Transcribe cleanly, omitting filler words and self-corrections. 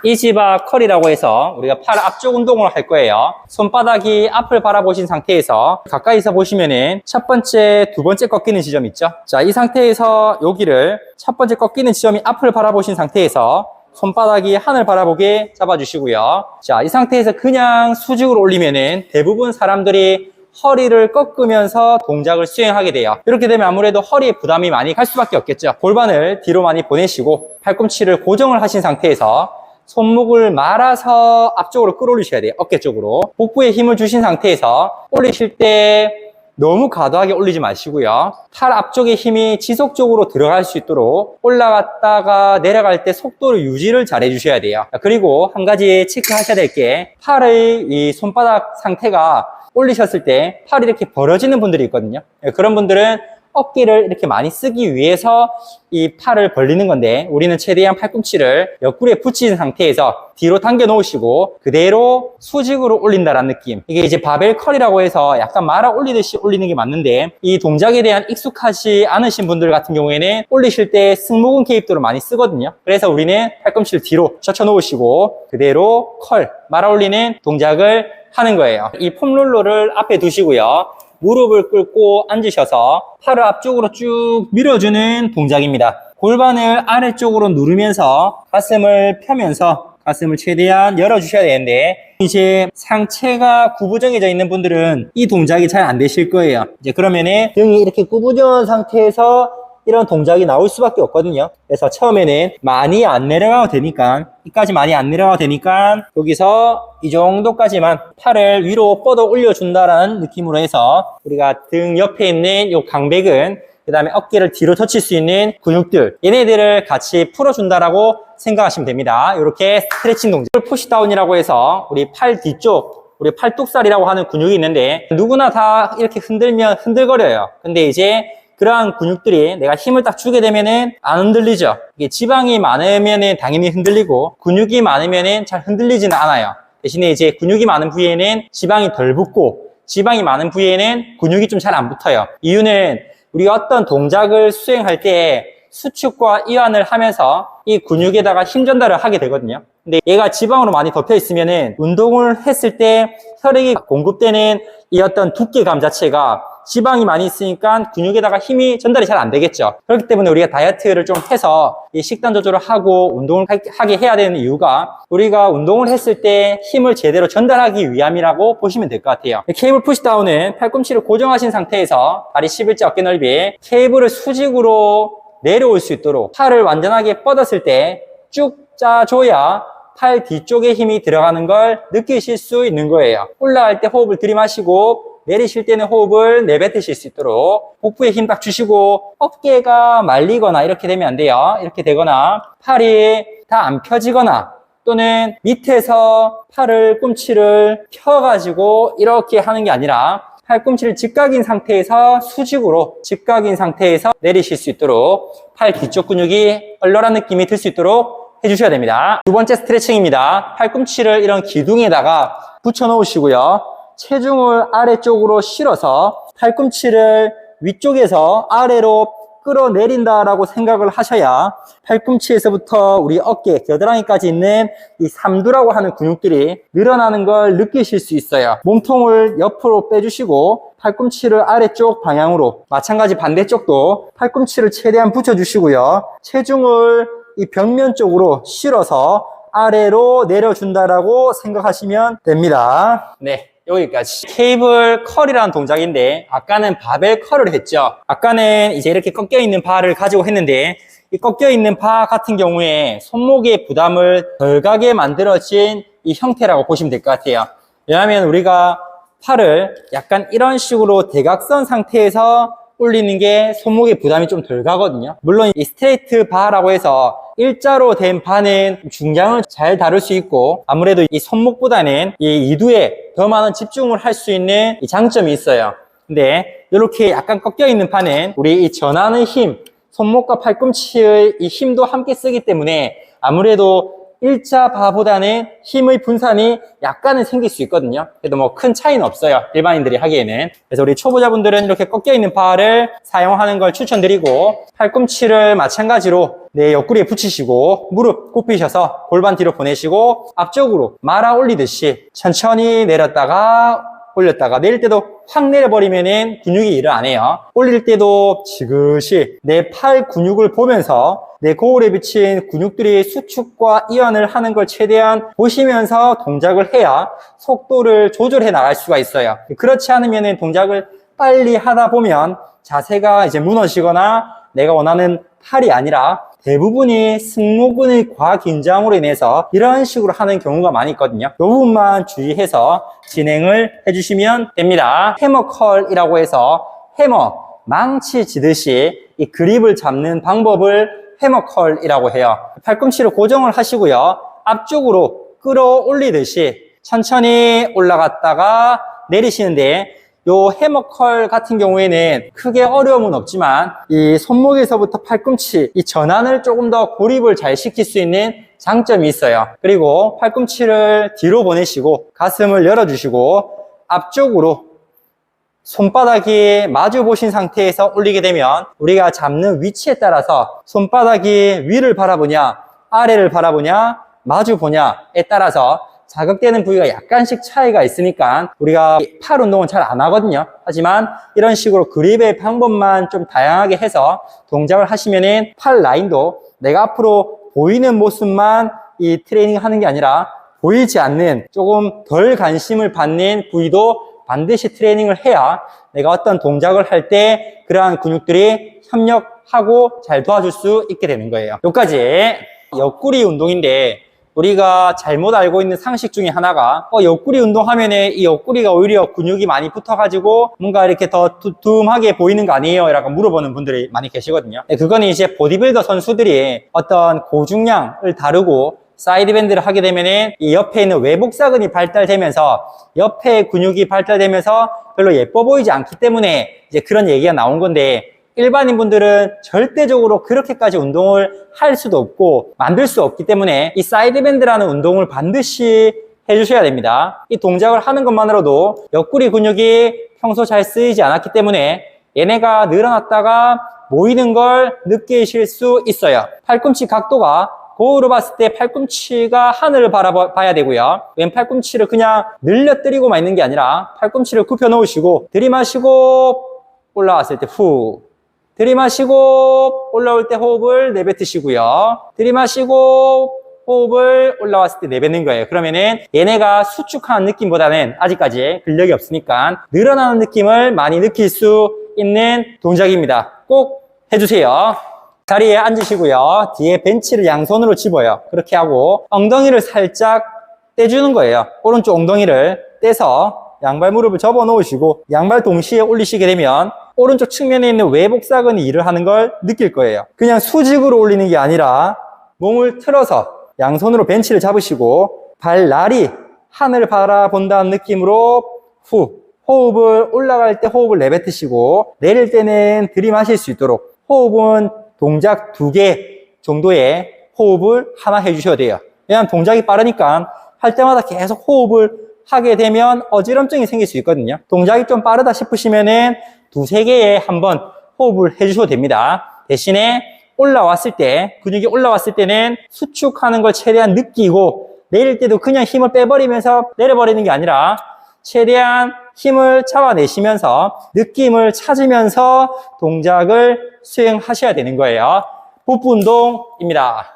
이지바 컬이라고 해서 우리가 팔 앞쪽 운동을 할 거예요. 손바닥이 앞을 바라보신 상태에서 가까이서 보시면은 첫 번째, 두 번째 꺾이는 지점 있죠? 자, 이 상태에서 여기를 첫 번째 꺾이는 지점이 앞을 바라보신 상태에서 손바닥이 하늘 바라보게 잡아주시고요. 자, 이 상태에서 그냥 수직으로 올리면은 대부분 사람들이 허리를 꺾으면서 동작을 수행하게 돼요. 이렇게 되면 아무래도 허리에 부담이 많이 갈 수밖에 없겠죠. 골반을 뒤로 많이 보내시고 팔꿈치를 고정을 하신 상태에서 손목을 말아서 앞쪽으로 끌어올리셔야 돼요. 어깨 쪽으로. 복부에 힘을 주신 상태에서 올리실 때 너무 과도하게 올리지 마시고요. 팔 앞쪽에 힘이 지속적으로 들어갈 수 있도록 올라갔다가 내려갈 때 속도를 유지를 잘 해주셔야 돼요. 그리고 한 가지 체크하셔야 될 게 팔의 이 손바닥 상태가 올리셨을 때 팔이 이렇게 벌어지는 분들이 있거든요. 그런 분들은 어깨를 이렇게 많이 쓰기 위해서 이 팔을 벌리는 건데 우리는 최대한 팔꿈치를 옆구리에 붙인 상태에서 뒤로 당겨 놓으시고 그대로 수직으로 올린다라는 느낌. 이게 이제 바벨 컬이라고 해서 약간 말아 올리듯이 올리는 게 맞는데 이 동작에 대한 익숙하지 않으신 분들 같은 경우에는 올리실 때 승모근 개입도를 많이 쓰거든요. 그래서 우리는 팔꿈치를 뒤로 젖혀 놓으시고 그대로 컬, 말아 올리는 동작을 하는 거예요. 이 폼롤러를 앞에 두시고요. 무릎을 꿇고 앉으셔서 팔을 앞쪽으로 쭉 밀어주는 동작입니다. 골반을 아래쪽으로 누르면서 가슴을 펴면서 가슴을 최대한 열어주셔야 되는데 이제 상체가 구부정해져 있는 분들은 이 동작이 잘 안 되실 거예요. 이제 그러면은 등이 이렇게 구부정한 상태에서 이런 동작이 나올 수밖에 없거든요. 그래서 처음에는 많이 안 내려가도 되니까 이까지 많이 안 내려가도 되니까 여기서 이 정도까지만 팔을 위로 뻗어 올려준다라는 느낌으로 해서 우리가 등 옆에 있는 이 강백근 그 다음에 어깨를 뒤로 젖힐 수 있는 근육들 얘네들을 같이 풀어준다라고 생각하시면 됩니다. 이렇게 스트레칭 동작 푸시다운이라고 해서 우리 팔 뒤쪽 우리 팔뚝살이라고 하는 근육이 있는데 누구나 다 이렇게 흔들면 흔들거려요. 근데 이제 그러한 근육들이 내가 힘을 딱 주게 되면은 안 흔들리죠. 이게 지방이 많으면은 당연히 흔들리고 근육이 많으면은 잘 흔들리지는 않아요. 대신에 이제 근육이 많은 부위에는 지방이 덜 붙고 지방이 많은 부위에는 근육이 좀 잘 안 붙어요. 이유는 우리가 어떤 동작을 수행할 때 수축과 이완을 하면서 이 근육에다가 힘 전달을 하게 되거든요. 근데 얘가 지방으로 많이 덮여 있으면은 운동을 했을 때 혈액이 공급되는 이 어떤 두께감 자체가 지방이 많이 있으니까 근육에다가 힘이 전달이 잘 안 되겠죠. 그렇기 때문에 우리가 다이어트를 좀 해서 이 식단 조절을 하고 운동을 하게 해야 되는 이유가 우리가 운동을 했을 때 힘을 제대로 전달하기 위함이라고 보시면 될 것 같아요. 케이블 푸시다운은 팔꿈치를 고정하신 상태에서 다리 11자 어깨 넓이 케이블을 수직으로 내려올 수 있도록 팔을 완전하게 뻗었을 때 쭉 짜줘야 팔 뒤쪽에 힘이 들어가는 걸 느끼실 수 있는 거예요. 올라갈 때 호흡을 들이마시고 내리실 때는 호흡을 내뱉으실 수 있도록 복부에 힘 딱 주시고 어깨가 말리거나 이렇게 되면 안 돼요. 이렇게 되거나 팔이 다 안 펴지거나 또는 밑에서 팔을 꿈치를 펴가지고 이렇게 하는 게 아니라 팔꿈치를 직각인 상태에서 수직으로 직각인 상태에서 내리실 수 있도록 팔 뒤쪽 근육이 얼얼한 느낌이 들 수 있도록 해주셔야 됩니다. 두 번째 스트레칭입니다. 팔꿈치를 이런 기둥에다가 붙여 놓으시고요. 체중을 아래쪽으로 실어서 팔꿈치를 위쪽에서 아래로 끌어내린다라고 생각을 하셔야 팔꿈치에서부터 우리 어깨, 겨드랑이까지 있는 이 삼두라고 하는 근육들이 늘어나는 걸 느끼실 수 있어요. 몸통을 옆으로 빼주시고 팔꿈치를 아래쪽 방향으로 마찬가지 반대쪽도 팔꿈치를 최대한 붙여주시고요. 체중을 이 벽면 쪽으로 실어서 아래로 내려준다라고 생각하시면 됩니다. 네. 여기까지. 케이블 컬이라는 동작인데 아까는 바벨 컬을 했죠. 아까는 이제 이렇게 꺾여 있는 바를 가지고 했는데 이 꺾여 있는 바 같은 경우에 손목의 부담을 덜 가게 만들어진 이 형태라고 보시면 될 것 같아요. 왜냐하면 우리가 팔을 약간 이런 식으로 대각선 상태에서 올리는 게 손목의 부담이 좀 덜 가거든요. 물론 이 스트레이트 바라고 해서 일자로 된 바는 중량을 잘 다룰 수 있고 아무래도 이 손목보다는 이 이두에 더 많은 집중을 할 수 있는 이 장점이 있어요. 근데 이렇게 약간 꺾여 있는 바는 우리 이 전하는 힘, 손목과 팔꿈치의 이 힘도 함께 쓰기 때문에 아무래도 일자 바보다는 힘의 분산이 약간은 생길 수 있거든요. 그래도 뭐 큰 차이는 없어요. 일반인들이 하기에는. 그래서 우리 초보자분들은 이렇게 꺾여 있는 바를 사용하는 걸 추천드리고, 팔꿈치를 마찬가지로 내 옆구리에 붙이시고 무릎 굽히셔서 골반 뒤로 보내시고 앞쪽으로 말아 올리듯이 천천히 내렸다가 올렸다가, 내릴 때도 확 내려버리면은 근육이 일을 안 해요. 올릴 때도 지그시 내 팔 근육을 보면서 내 거울에 비친 근육들이 수축과 이완을 하는 걸 최대한 보시면서 동작을 해야 속도를 조절해 나갈 수가 있어요. 그렇지 않으면은 동작을 빨리 하다 보면 자세가 이제 무너지거나 내가 원하는 팔이 아니라 대부분이 승모근의 과긴장으로 인해서 이런 식으로 하는 경우가 많이 있거든요. 이 부분만 주의해서 진행을 해주시면 됩니다. 해머 컬이라고 해서 해머, 망치 지듯이 이 그립을 잡는 방법을 해머 컬이라고 해요. 팔꿈치를 고정을 하시고요. 앞쪽으로 끌어올리듯이 천천히 올라갔다가 내리시는데, 요 해머컬 같은 경우에는 크게 어려움은 없지만 이 손목에서부터 팔꿈치 이 전환을 조금 더 고립을 잘 시킬 수 있는 장점이 있어요. 그리고 팔꿈치를 뒤로 보내시고 가슴을 열어주시고 앞쪽으로 손바닥이 마주 보신 상태에서 올리게 되면 우리가 잡는 위치에 따라서 손바닥이 위를 바라보냐 아래를 바라보냐 마주 보냐에 따라서 자극되는 부위가 약간씩 차이가 있으니까 우리가 팔 운동은 잘 안 하거든요. 하지만 이런 식으로 그립의 방법만 좀 다양하게 해서 동작을 하시면은 팔 라인도 내가 앞으로 보이는 모습만 이 트레이닝 하는 게 아니라 보이지 않는 조금 덜 관심을 받는 부위도 반드시 트레이닝을 해야 내가 어떤 동작을 할 때 그러한 근육들이 협력하고 잘 도와줄 수 있게 되는 거예요. 여기까지 옆구리 운동인데, 우리가 잘못 알고 있는 상식 중에 하나가 옆구리 운동하면 이 옆구리가 오히려 근육이 많이 붙어가지고 뭔가 이렇게 더 두툼하게 보이는 거 아니에요? 라고 물어보는 분들이 많이 계시거든요. 그거는 이제 보디빌더 선수들이 어떤 고중량을 다루고 사이드밴드를 하게 되면은 이 옆에 있는 외복사근이 발달되면서 옆에 근육이 발달되면서 별로 예뻐 보이지 않기 때문에 이제 그런 얘기가 나온 건데, 일반인 분들은 절대적으로 그렇게까지 운동을 할 수도 없고 만들 수 없기 때문에 이 사이드밴드라는 운동을 반드시 해주셔야 됩니다. 이 동작을 하는 것만으로도 옆구리 근육이 평소 잘 쓰이지 않았기 때문에 얘네가 늘어났다가 모이는 걸 느끼실 수 있어요. 팔꿈치 각도가 거울로 봤을 때 팔꿈치가 하늘을 바라봐야 되고요. 왼 팔꿈치를 그냥 늘려뜨리고만 있는 게 아니라 팔꿈치를 굽혀 놓으시고 들이마시고 올라왔을 때 후, 들이마시고 올라올 때 호흡을 내뱉으시고요. 들이마시고 호흡을 올라왔을 때 내뱉는 거예요. 그러면은 얘네가 수축한 느낌보다는 아직까지 근력이 없으니까 늘어나는 느낌을 많이 느낄 수 있는 동작입니다. 꼭 해주세요. 자리에 앉으시고요. 뒤에 벤치를 양손으로 집어요. 그렇게 하고 엉덩이를 살짝 떼주는 거예요. 오른쪽 엉덩이를 떼서 양발 무릎을 접어 놓으시고 양발 동시에 올리시게 되면 오른쪽 측면에 있는 외복사근이 일을 하는 걸 느낄 거예요. 그냥 수직으로 올리는 게 아니라 몸을 틀어서 양손으로 벤치를 잡으시고 발날이 하늘을 바라본다는 느낌으로 후, 호흡을 올라갈 때 호흡을 내뱉으시고 내릴 때는 들이마실 수 있도록 호흡은 동작 2개 정도의 호흡을 하나 해주셔야 돼요. 왜냐하면 동작이 빠르니까 할 때마다 계속 호흡을 하게 되면 어지럼증이 생길 수 있거든요. 동작이 좀 빠르다 싶으시면은 2-3개에 한번 호흡을 해주셔도 됩니다. 대신에 올라왔을 때, 근육이 올라왔을 때는 수축하는 걸 최대한 느끼고 내릴 때도 그냥 힘을 빼버리면서 내려버리는 게 아니라 최대한 힘을 잡아내시면서 느낌을 찾으면서 동작을 수행하셔야 되는 거예요. 복부 운동입니다.